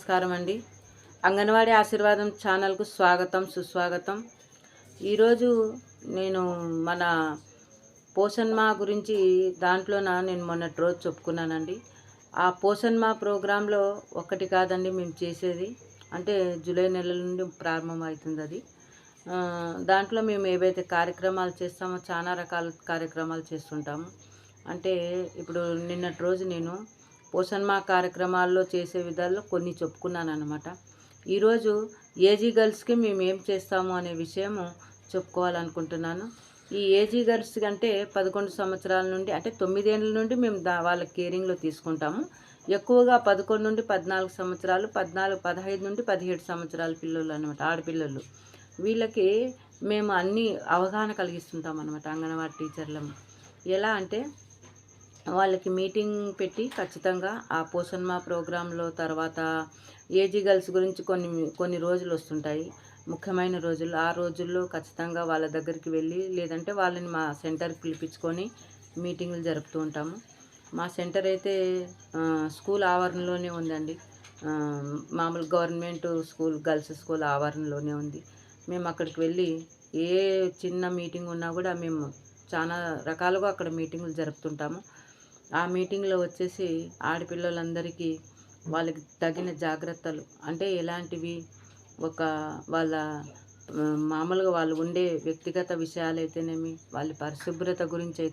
నమస్కారం అండి. అంగన్వాడీ ఆశీర్వాదం ఛానల్కు స్వాగతం, సుస్వాగతం. ఈరోజు నేను మన పోషణ్ గురించి నేను మొన్నటి రోజు చెప్పుకున్నానండి. ఆ పోషణ్ ప్రోగ్రాంలో ఒకటి కాదండి మేము చేసేది, అంటే జూలై నెల నుండి ప్రారంభం అవుతుంది అది. దాంట్లో మేము ఏవైతే కార్యక్రమాలు చేస్తామో చాలా రకాల కార్యక్రమాలు చేస్తుంటాము. అంటే ఇప్పుడు నిన్నటి రోజు నేను పోషణ్ కార్యక్రమాల్లో చేసే విధాల్లో కొన్ని చెప్పుకున్నానన్నమాట. ఈరోజు ఏజీ గర్ల్స్కి మేము ఏం చేస్తాము అనే విషయము చెప్పుకోవాలనుకుంటున్నాను. ఈ ఏజీ గర్ల్స్ అంటే 11 సంవత్సరాల నుండి, అంటే 9 ఏళ్ళ నుండి మేము వాళ్ళ కేరింగ్లో తీసుకుంటాము. ఎక్కువగా 11 నుండి 14 సంవత్సరాలు, 15 నుండి 17 సంవత్సరాల పిల్లలు అనమాట, ఆడపిల్లలు. వీళ్ళకి మేము అన్ని అవగాహన కలిగిస్తుంటాం అనమాట, అంగన్వాడీ టీచర్లము. ఎలా అంటే వాళ్ళకి మీటింగ్ పెట్టి ఖచ్చితంగా ఆ పోషణ్ ప్రోగ్రాంలో తర్వాత ఏజీ గర్ల్స్ గురించి కొన్ని రోజులు వస్తుంటాయి, ముఖ్యమైన రోజులు. ఆ రోజుల్లో ఖచ్చితంగా వాళ్ళ దగ్గరికి వెళ్ళి, లేదంటే వాళ్ళని మా సెంటర్కి పిలిపించుకొని మీటింగులు జరుపుతూ ఉంటాము. మా సెంటర్ అయితే స్కూల్ ఆవరణలోనే ఉందండి. మామూలు గవర్నమెంట్ స్కూల్, గర్ల్స్ స్కూల్ ఆవరణలోనే ఉంది. మేము అక్కడికి వెళ్ళి ఏ చిన్న మీటింగ్ ఉన్నా కూడా మేము చాలా రకాలుగా అక్కడ మీటింగులు జరుపుతుంటాము. ఆ మీటింగ్లో వచ్చేసి ఆడపిల్లలందరికీ వాళ్ళకి తగిన జాగ్రత్తలు, అంటే ఎలాంటివి, వాళ్ళ మామూలుగా వాళ్ళు ఉండే వ్యక్తిగత విషయాలైతేనేమి, వాళ్ళ పరిశుభ్రత గురించి,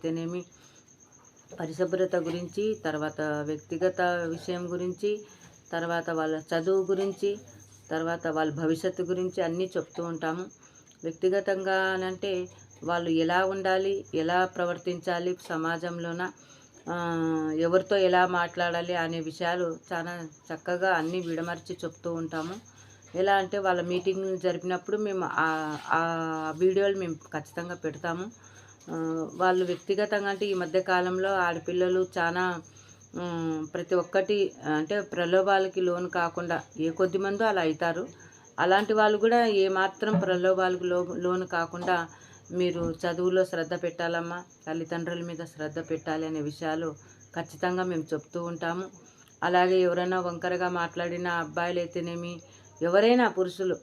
తర్వాత వ్యక్తిగత విషయం గురించి, తర్వాత వాళ్ళ చదువు గురించి, తర్వాత వాళ్ళ భవిష్యత్తు గురించి అన్నీ చెప్తూ ఉంటాము. వ్యక్తిగతంగా అంటే వాళ్ళు ఎలా ఉండాలి, ఎలా ప్రవర్తించాలి సమాజంలోన, ఎవరితో ఎలా మాట్లాడాలి అనే విషయాలు చాలా చక్కగా అన్నీ విడమర్చి చెప్తూ ఉంటాము. ఎలా అంటే వాళ్ళ మీటింగ్ జరిపినప్పుడు మేము ఆ వీడియోలు మేము ఖచ్చితంగా పెడతాము. వాళ్ళు వ్యక్తిగతంగా అంటే ఈ మధ్య కాలంలో ఆడపిల్లలు చాలా ప్రతి ఒక్కటి, అంటే ప్రలోభాలకి లోను కాకుండా ఏ కొద్ది మందో అలా అవుతారు. అలాంటి వాళ్ళు కూడా ఏమాత్రం ప్రలోభాలకు లోను కాకుండా మీరు చదువులో శ్రద్ధ పెట్టాలమ్మా, తల్లిదండ్రుల మీద శ్రద్ధ పెట్టాలి అనే విషయాలు ఖచ్చితంగా మేము చెప్తూ ఉంటాము. అలాగే ఎవరైనా వంకరగా మాట్లాడిన అబ్బాయిలు అయితేనేమి, ఎవరైనా పురుషులు,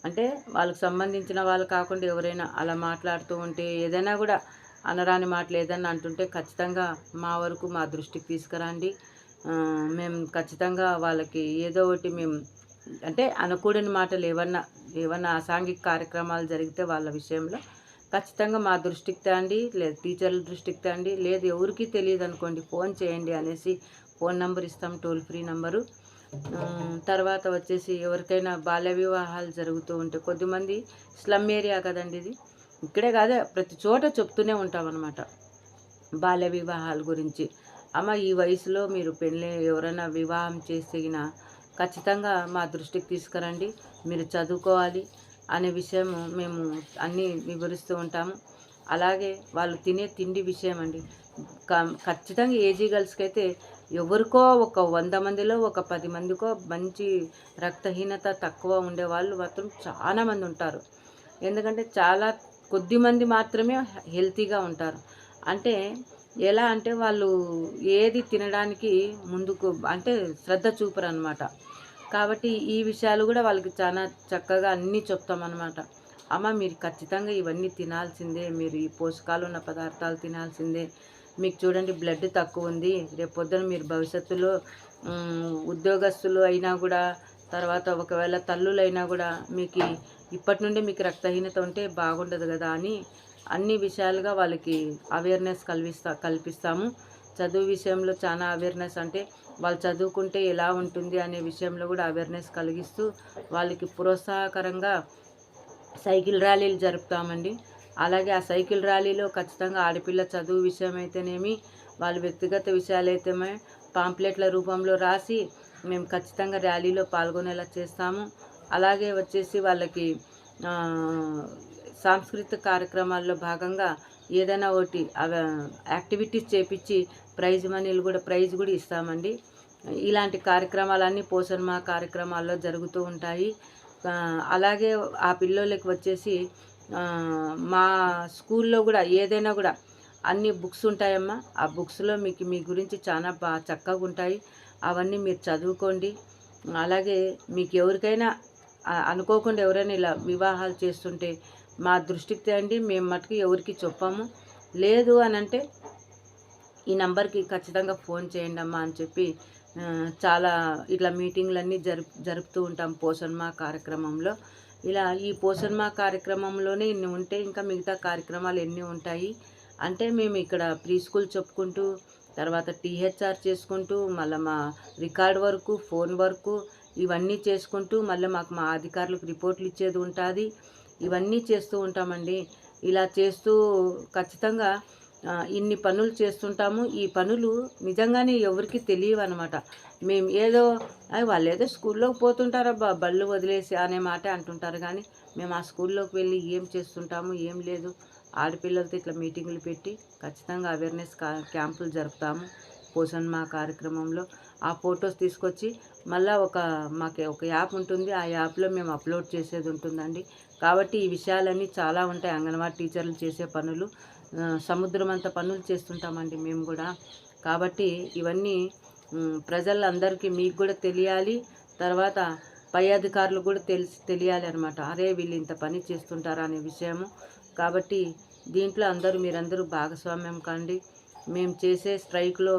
అంటే వాళ్ళకి సంబంధించిన వాళ్ళు కాకుండా ఎవరైనా అలా మాట్లాడుతూ ఉంటే, ఏదైనా కూడా అనరాని మాటలు ఏదైనా అంటుంటే ఖచ్చితంగా మా దృష్టికి తీసుకురండి. మేము ఖచ్చితంగా వాళ్ళకి ఏదో ఒకటి మేము, అంటే అనకూడని మాటలు ఏమన్నా అసాంఘిక కార్యక్రమాలు జరిగితే వాళ్ళ విషయంలో ఖచ్చితంగా మా దృష్టికి తేండి, లేదు టీచర్ల దృష్టికి తేండి, లేదు ఎవరికి తెలియదు అనుకోండి ఫోన్ చేయండి అనేసి ఫోన్ నెంబర్ ఇస్తాం, టోల్ ఫ్రీ నెంబరు. తర్వాత వచ్చేసి ఎవరికైనా బాల్య వివాహాలు జరుగుతూ ఉంటే, కొద్దిమంది స్లమ్ ఏరియా కదండి ఇది, ఇక్కడే కాదు ప్రతి చోట చెప్తూనే ఉంటామన్నమాట బాల్య వివాహాల గురించి. అమ్మ ఈ వయసులో మీరు ఎవరైనా వివాహం చేసినా ఖచ్చితంగా మా దృష్టికి తీసుకురండి, మీరు చదువుకోవాలి అనే విషయం మేము అన్నీ వివరిస్తూ ఉంటాము. అలాగే వాళ్ళు తినే తిండి విషయం అండి, ఖచ్చితంగా ఏజీ గర్ల్స్కి అయితే ఎవరికో ఒక 100 మందిలో ఒక 10 మందికో మంచి రక్తహీనత తక్కువ ఉండేవాళ్ళు మాత్రం చాలామంది ఉంటారు. ఎందుకంటే చాలా కొద్ది మంది మాత్రమే హెల్తీగా ఉంటారు. అంటే ఎలా అంటే వాళ్ళు ఏది తినడానికి ముందుకు అంటే శ్రద్ధ చూపరు అనమాట. కాబట్టి ఈ విషయాలు కూడా వాళ్ళకి చాలా చక్కగా అన్నీ చెప్తామన్నమాట. అమ్మ మీరు ఖచ్చితంగా ఇవన్నీ తినాల్సిందే, మీరు ఈ పోషకాలు ఉన్న పదార్థాలు తినాల్సిందే. మీకు చూడండి బ్లడ్ తక్కువ ఉంది, రేపు పొద్దున మీరు భవిష్యత్తులో ఉద్యోగస్తులు అయినా కూడా, తర్వాత ఒకవేళ తల్లులైనా కూడా మీకు ఇప్పటి నుండి మీకు రక్తహీనత ఉంటే బాగుండదు కదా అని అన్ని విషయాలుగా వాళ్ళకి అవేర్నెస్ కల్పిస్తాము. చదువు విషయంలో చాలా అవేర్నెస్, అంటే వాళ్ళు చదువుకుంటే ఎలా ఉంటుంది అనే విషయంలో కూడా అవేర్నెస్ కలిగిస్తూ వాళ్ళకి ప్రోత్సాహకరంగా సైకిల్ ర్యాలీలు జరుపుతామండి. అలాగే ఆ సైకిల్ ర్యాలీలో ఖచ్చితంగా ఆడపిల్ల చదువు విషయం అయితేనేమి, వాళ్ళ వ్యక్తిగత విషయాలైతేనే పాంప్లెట్ల రూపంలో రాసి మేము ఖచ్చితంగా ర్యాలీలో పాల్గొనేలా చేస్తాము. అలాగే వచ్చేసి వాళ్ళకి సాంస్కృతిక కార్యక్రమాల్లో భాగంగా ఏదైనా ఒకటి యాక్టివిటీస్ చేపించి ప్రైజ్ కూడా ఇస్తామండి. ఇలాంటి కార్యక్రమాలన్నీ పోషణ్ కార్యక్రమాల్లో జరుగుతూ ఉంటాయి. అలాగే ఆ పిల్లలకి వచ్చేసి మా స్కూల్లో కూడా ఏదైనా కూడా అన్ని బుక్స్ ఉంటాయమ్మా. ఆ బుక్స్లో మీ గురించి చాలా చక్కగా ఉంటాయి, అవన్నీ మీరు చదువుకోండి. అలాగే మీకు ఎవరికైనా అనుకోకుండా ఎవరైనా ఇలా వివాహాలు చేస్తుంటే మా దృష్టికి తేండి, మేము మటుకు ఎవరికి చెప్పాము. లేదు అనంటే ఈ నంబర్కి ఖచ్చితంగా ఫోన్ చేయండి అమ్మా అని చెప్పి చాలా ఇట్లా మీటింగ్లన్నీ జరుపుతూ ఉంటాం పోషణమా కార్యక్రమంలో. ఇలా ఈ పోషణమా కార్యక్రమంలోనే ఇన్ని ఉంటే ఇంకా మిగతా కార్యక్రమాలు ఎన్ని ఉంటాయి అంటే, మేము ఇక్కడ ప్రీ స్కూల్ చెప్పుకుంటూ, తర్వాత టీహెచ్ఆర్ చేసుకుంటూ, మళ్ళీ మా రికార్డ్ వర్కు, ఫోన్ వర్కు ఇవన్నీ చేసుకుంటూ, మళ్ళీ మాకు మా అధికారులకు రిపోర్ట్లు ఇచ్చేది ఉంటుంది. ఇవన్నీ చేస్తూ ఉంటామండి. ఇలా చేస్తూ ఖచ్చితంగా ఇన్ని పనులు చేస్తుంటాము. ఈ పనులు నిజంగానే ఎవరికి తెలియవన్నమాట. మేము ఏదో వాళ్ళు ఏదో స్కూల్లోకి పోతుంటారబ్బా బళ్ళు వదిలేసి అనే మాట అంటుంటారు, కానీ మేము ఆ స్కూల్లోకి వెళ్ళి ఏం చేస్తుంటాము ఏం లేదు. ఆడపిల్లలతో ఇట్లా మీటింగులు పెట్టి ఖచ్చితంగా అవేర్నెస్ క్యాంపులు జరుపుతాము. పోషణమా కార్యక్రమంలో ఆ ఫొటోస్ తీసుకొచ్చి మళ్ళీ మాకు ఒక యాప్ ఉంటుంది. ఆ యాప్లో మేము అప్లోడ్ చేసేది ఉంటుందండి. కాబట్టి ఈ విషయాలన్నీ చాలా ఉంటాయి. అంగన్వాడీ టీచర్లు చేసే పనులు సముద్రం అంత పనులు చేస్తుంటామండి మేము కూడా. కాబట్టి ఇవన్నీ ప్రజలందరికీ మీకు కూడా తెలియాలి. తర్వాత పై అధికారులు కూడా తెలియాలి అనమాట. అరే వీళ్ళు ఇంత పని చేస్తుంటారా అనే విషయము. కాబట్టి దీంట్లో మీరందరూ భాగస్వామ్యం కండి. మేము చేసే స్ట్రైక్లో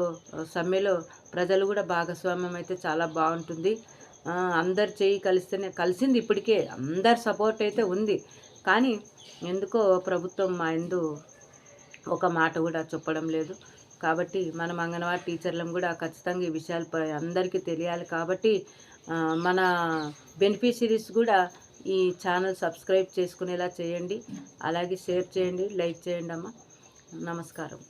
సమ్మెలో ప్రజలు కూడా భాగస్వామ్యం అయితే చాలా బాగుంటుంది. అందరు చేయి కలిసింది ఇప్పటికే, అందరి సపోర్ట్ అయితే ఉంది. కానీ ఎందుకో ప్రభుత్వం మా యందు ఒక మాట కూడా చెప్పడం లేదు. కాబట్టి మనం అంగన్వాడీ టీచర్లం కూడా ఖచ్చితంగా ఈ విషయాలు అందరికీ తెలియాలి. కాబట్టి మన బెనిఫిషరీస్ కూడా ఈ ఛానల్ సబ్స్క్రైబ్ చేసుకునేలా చేయండి. అలాగే షేర్ చేయండి, లైక్ చేయండి అమ్మ. నమస్కారం.